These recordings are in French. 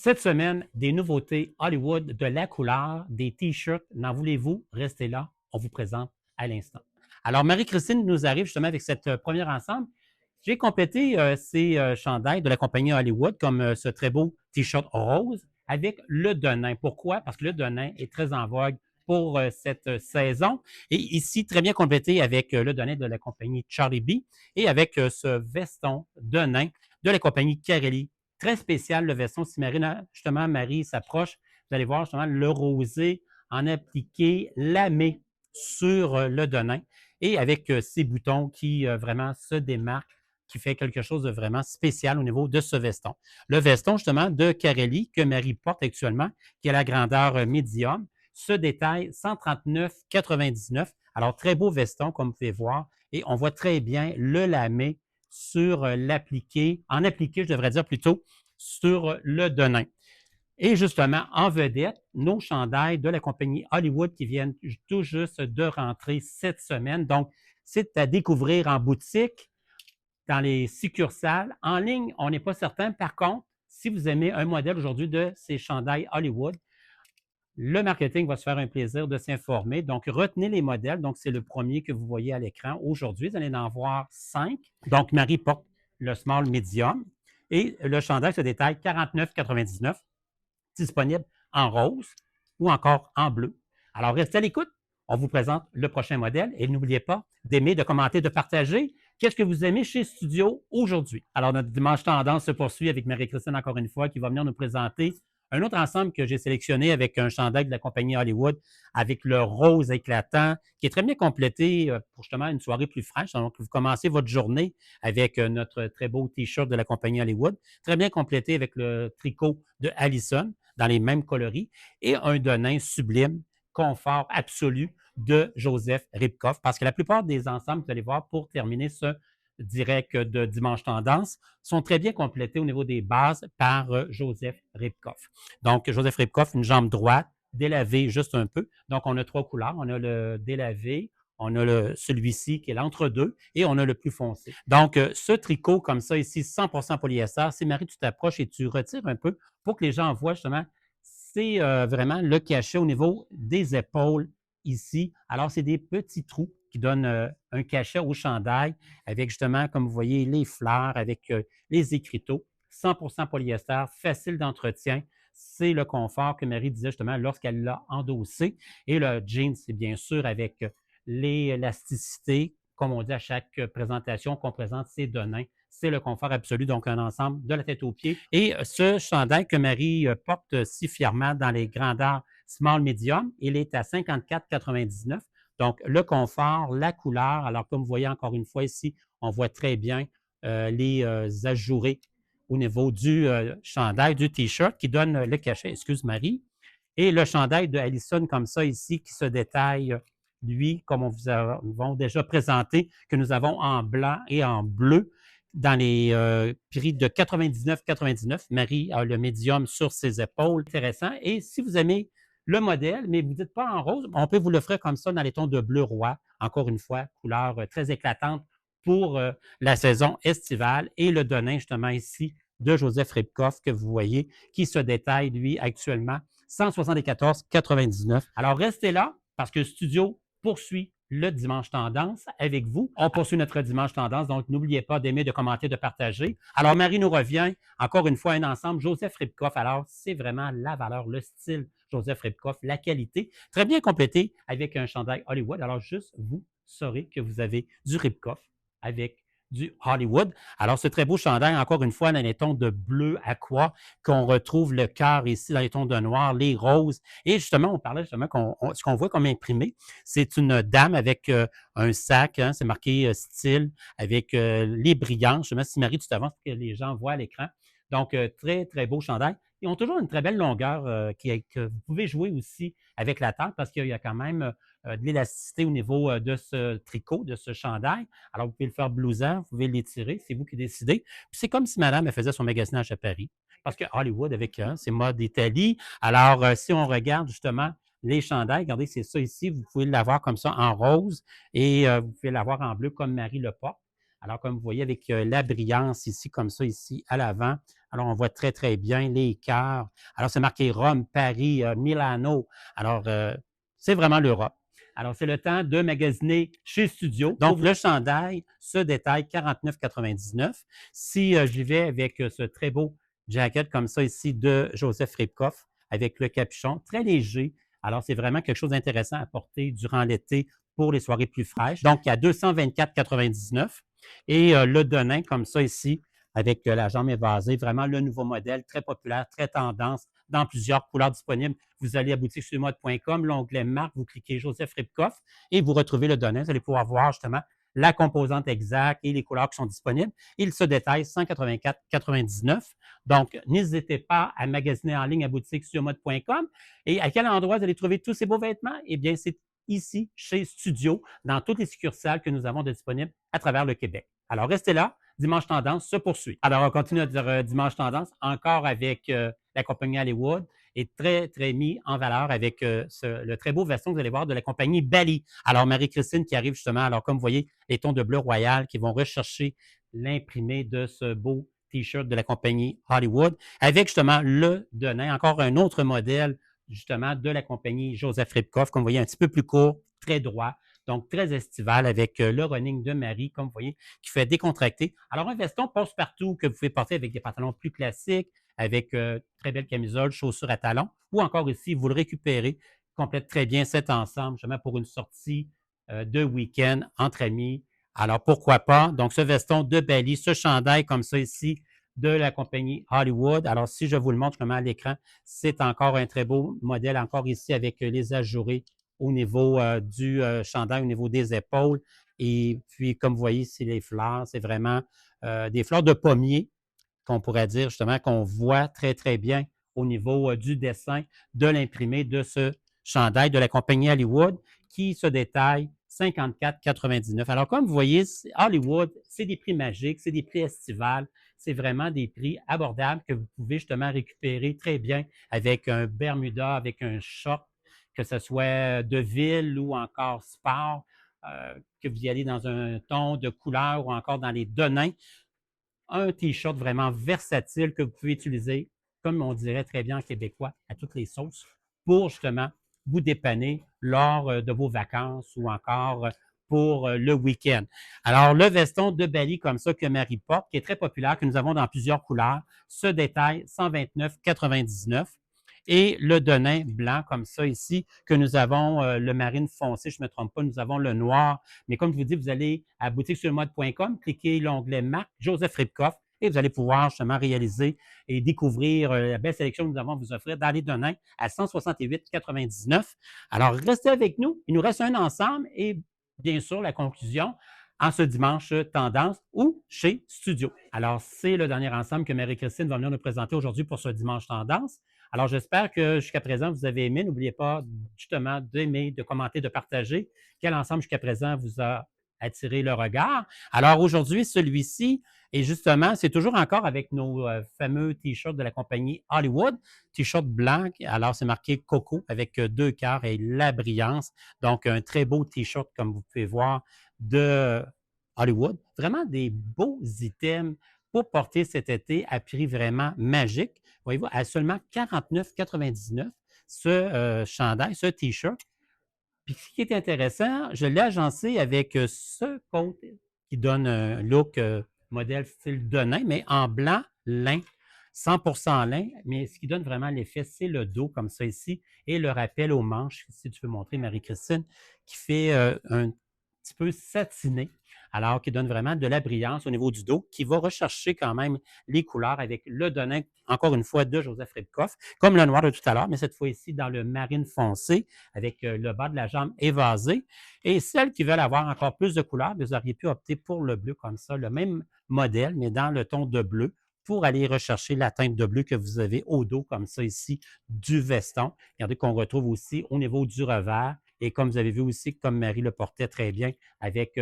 Cette semaine, des nouveautés Hollywood, de la couleur, des T-shirts. N'en voulez-vous? Restez là, on vous présente à l'instant. Alors, Marie-Christine nous arrive justement avec cette première ensemble. J'ai complété ces chandails de la compagnie Hollywood, comme ce très beau T-shirt rose avec le Denain. Pourquoi? Parce que le Denain est très en vogue pour cette saison. Et ici, très bien complété avec le Denain de la compagnie Charlie B et avec ce veston Denain de la compagnie Carelli. Très spécial, le veston. Si justement, Marie s'approche, vous allez voir justement le rosé en appliqué, lamé sur le Denain et avec ces boutons qui vraiment se démarquent, qui fait quelque chose de vraiment spécial au niveau de ce veston. Le veston, justement, de Carelli que Marie porte actuellement, qui a la grandeur médium, se détaille 139,99. Alors, très beau veston, comme vous pouvez voir, et on voit très bien le lamé sur l'appliqué, en appliqué, je devrais dire plutôt, sur le Denain. Et justement, en vedette, nos chandails de la compagnie Hollywood qui viennent tout juste de rentrer cette semaine. Donc, c'est à découvrir en boutique, dans les succursales. En ligne, on n'est pas certain. Par contre, si vous aimez un modèle aujourd'hui de ces chandails Hollywood, le marketing va se faire un plaisir de s'informer. Donc, retenez les modèles. Donc, c'est le premier que vous voyez à l'écran aujourd'hui. Vous allez en voir 5. Donc, Marie porte le small medium et le chandail se détaille 49,99, disponible en rose ou encore en bleu. Alors, restez à l'écoute. On vous présente le prochain modèle et n'oubliez pas d'aimer, de commenter, de partager. Qu'est-ce que vous aimez chez Studio aujourd'hui? Alors, notre dimanche tendance se poursuit avec Marie-Christine, encore une fois, qui va venir nous présenter un autre ensemble que j'ai sélectionné avec un chandail de la compagnie Hollywood avec le rose éclatant, qui est très bien complété pour justement une soirée plus fraîche. Donc, vous commencez votre journée avec notre très beau T-shirt de la compagnie Hollywood, très bien complété avec le tricot de Allison dans les mêmes coloris et un Denain sublime, confort absolu de Joseph Ribkoff. Parce que la plupart des ensembles, vous allez voir, pour terminer ce direct de Dimanche Tendance, sont très bien complétés au niveau des bases par Joseph Ribkoff. Donc, Joseph Ribkoff, une jambe droite, délavée juste un peu. Donc, on a 3 couleurs. On a le délavé, on a celui-ci qui est l'entre-deux et on a le plus foncé. Donc, ce tricot comme ça ici, 100% polyester, si Marie, tu t'approches et tu retires un peu pour que les gens voient justement, c'est vraiment le cachet au niveau des épaules ici. Alors, c'est des petits trous qui donnent un cachet au chandail avec justement, comme vous voyez, les fleurs, avec les écriteaux, 100% polyester, facile d'entretien. C'est le confort que Marie disait justement lorsqu'elle l'a endossé. Et le jean, c'est bien sûr avec l'élasticité, comme on dit à chaque présentation qu'on présente, c'est Denain. C'est le confort absolu, donc un ensemble de la tête aux pieds. Et ce chandail que Marie porte si fièrement dans les grandeurs small medium, il est à 54,99. Donc, le confort, la couleur. Alors, comme vous voyez encore une fois ici, on voit très bien les ajourés au niveau du chandail, du T-shirt qui donne le cachet, excuse Marie. Et le chandail de Allison comme ça ici qui se détaille, lui, comme on vous avons déjà présenté, que nous avons en blanc et en bleu dans les prix de 99,99. Marie a le médium sur ses épaules. Intéressant. Et si vous aimez le modèle, mais vous ne dites pas en rose, on peut vous l'offrir comme ça dans les tons de bleu roi. Encore une fois, couleur très éclatante pour la saison estivale. Et le Denain, justement, ici, de Joseph Ribkoff, que vous voyez, qui se détaille, lui, actuellement, 174,99. Alors, restez là, parce que Studio poursuit le Dimanche Tendance avec vous. On poursuit notre Dimanche Tendance, donc n'oubliez pas d'aimer, de commenter, de partager. Alors, Marie nous revient, encore une fois, un ensemble, Joseph Ribkoff. Alors, c'est vraiment la valeur, le style Joseph Ribkoff, la qualité, très bien complété avec un chandail Hollywood. Alors, juste, vous saurez que vous avez du Ribkoff avec du Hollywood. Alors, ce très beau chandail, encore une fois, dans les tons de bleu aqua, qu'on retrouve le cœur ici dans les tons de noir, les roses. Et justement, on parlait justement ce qu'on voit comme imprimé, c'est une dame avec un sac, hein, c'est marqué style, avec les brillantes. Je sais pas si Marie, tu t'avances pour que les gens voient à l'écran. Donc, très, très beau chandail. Ils ont toujours une très belle longueur que vous pouvez jouer aussi avec la tente parce qu'il y a quand même de l'élasticité au niveau de ce tricot, de ce chandail. Alors, vous pouvez le faire blousant, vous pouvez l'étirer, c'est vous qui décidez. Puis c'est comme si madame elle faisait son magasinage à Paris. Parce que Hollywood, avec c'est mode Italie. Alors, si on regarde justement les chandails, regardez, c'est ça ici, vous pouvez l'avoir comme ça en rose et vous pouvez l'avoir en bleu comme Marie le porte. Alors, comme vous voyez, avec la brillance ici, comme ça, ici, à l'avant. Alors, on voit très, très bien les cœurs. Alors, c'est marqué Rome, Paris, Milano. Alors, c'est vraiment l'Europe. Alors, c'est le temps de magasiner chez Studio. Donc, le chandail se détaille 49,99. Si j'y vais avec ce très beau jacket comme ça ici de Joseph Ribkoff avec le capuchon, très léger. Alors, c'est vraiment quelque chose d'intéressant à porter durant l'été pour les soirées plus fraîches. Donc, il y a 224,99. Et le denim comme ça ici avec la jambe évasée, vraiment le nouveau modèle, très populaire, très tendance, dans plusieurs couleurs disponibles. Vous allez à boutiquesurmode.com, l'onglet marque, vous cliquez Joseph Ribkoff et vous retrouvez le denim. Vous allez pouvoir voir justement la composante exacte et les couleurs qui sont disponibles. Il se détaille 184,99. Donc, n'hésitez pas à magasiner en ligne à boutiquesurmode.com. Et à quel endroit vous allez trouver tous ces beaux vêtements? Eh bien, c'est ici, chez Studio, dans toutes les succursales que nous avons de disponibles à travers le Québec. Alors, restez là. Dimanche Tendance se poursuit. Alors, on continue notre Dimanche Tendance encore avec la compagnie Hollywood et très, très mis en valeur avec le très beau veston que vous allez voir de la compagnie Bali. Alors, Marie-Christine qui arrive justement, alors comme vous voyez, les tons de bleu royal qui vont rechercher l'imprimé de ce beau T-shirt de la compagnie Hollywood avec justement le denim, encore un autre modèle justement de la compagnie Joseph Ribkoff, comme vous voyez, un petit peu plus court, très droit, donc très estival avec le running de Marie, comme vous voyez, qui fait décontracter. Alors, un veston passe-partout que vous pouvez porter avec des pantalons plus classiques, avec très belle camisole, chaussures à talons, ou encore ici, vous le récupérez, complète très bien cet ensemble, justement pour une sortie de week-end entre amis. Alors, pourquoi pas? Donc, ce veston de Bali, ce chandail comme ça ici, de la compagnie Hollywood. Alors, si je vous le montre justement à l'écran, c'est encore un très beau modèle, encore ici avec les ajourés au niveau du chandail, au niveau des épaules. Et puis, comme vous voyez, c'est les fleurs, c'est vraiment des fleurs de pommier, qu'on pourrait dire justement, qu'on voit très, très bien au niveau du dessin de l'imprimé de ce chandail de la compagnie Hollywood qui se détaille 54,99. Alors, comme vous voyez, Hollywood, c'est des prix magiques, c'est des prix estivales, c'est vraiment des prix abordables que vous pouvez justement récupérer très bien avec un Bermuda, avec un short, que ce soit de ville ou encore sport, que vous y allez dans un ton de couleur ou encore dans les denins. Un T-shirt vraiment versatile que vous pouvez utiliser, comme on dirait très bien en québécois, à toutes les sauces, pour justement vous dépanner lors de vos vacances ou encore pour le week-end. Alors, le veston de Bali comme ça que Marie porte, qui est très populaire, que nous avons dans plusieurs couleurs, se détaille 129,99. Et le denim blanc comme ça ici, que nous avons le marine foncé, je ne me trompe pas, nous avons le noir. Mais comme je vous dis, vous allez à boutiquesurmode.com, cliquez l'onglet marque Joseph Ribkoff et vous allez pouvoir justement réaliser et découvrir la belle sélection que nous avons à vous offrir dans les denim à 168,99. Alors, restez avec nous. Il nous reste un ensemble et bien sûr, la conclusion en ce dimanche tendance ou chez Studio. Alors, c'est le dernier ensemble que Marie-Christine va venir nous présenter aujourd'hui pour ce dimanche tendance. Alors, j'espère que jusqu'à présent, vous avez aimé. N'oubliez pas justement d'aimer, de commenter, de partager. Quel ensemble jusqu'à présent vous a attiré le regard? Alors, aujourd'hui, celui-ci, et justement, c'est toujours encore avec nos fameux T-shirts de la compagnie Hollywood. T-shirt blanc, alors c'est marqué Coco avec deux cœurs et la brillance. Donc, un très beau T-shirt, comme vous pouvez voir, de Hollywood. Vraiment des beaux items pour porter cet été à prix vraiment magique. Voyez-vous, à seulement 49,99 ce chandail, ce T-shirt. Puis ce qui est intéressant, je l'ai agencé avec ce coat qui donne un look modèle style denim, mais en blanc lin, 100% lin. Mais ce qui donne vraiment l'effet, c'est le dos comme ça ici et le rappel aux manches, si tu veux montrer Marie-Christine, qui fait un petit peu satiné, alors qui donne vraiment de la brillance au niveau du dos, qui va rechercher quand même les couleurs avec le denim, encore une fois, de Joseph Ribkoff, comme le noir de tout à l'heure, mais cette fois ici dans le marine foncé, avec le bas de la jambe évasé. Et celles qui veulent avoir encore plus de couleurs, vous auriez pu opter pour le bleu comme ça, le même modèle, mais dans le ton de bleu, pour aller rechercher la teinte de bleu que vous avez au dos, comme ça ici, du veston. Regardez qu'on retrouve aussi au niveau du revers, et comme vous avez vu aussi, comme Marie le portait très bien, avec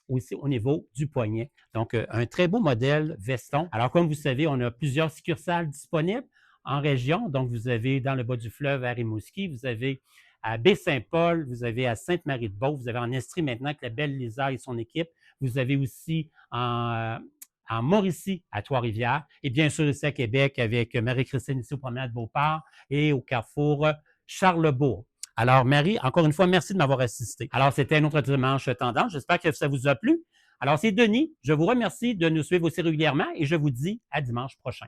aussi au niveau du poignet. Donc, un très beau modèle veston. Alors, comme vous savez, on a plusieurs succursales disponibles en région. Donc, vous avez dans le bas du fleuve à Rimouski, vous avez à Baie-Saint-Paul, vous avez à Sainte-Marie-de-Beauce, vous avez en Estrie maintenant avec la belle Lisa et son équipe. Vous avez aussi en Mauricie, à Trois-Rivières, et bien sûr ici à Québec avec Marie-Christine ici au Promenade Beauport et au Carrefour Charlebourg. Alors, Marie, encore une fois, merci de m'avoir assisté. Alors, c'était notre dimanche tendance. J'espère que ça vous a plu. Alors, c'est Denis. Je vous remercie de nous suivre aussi régulièrement et je vous dis à dimanche prochain.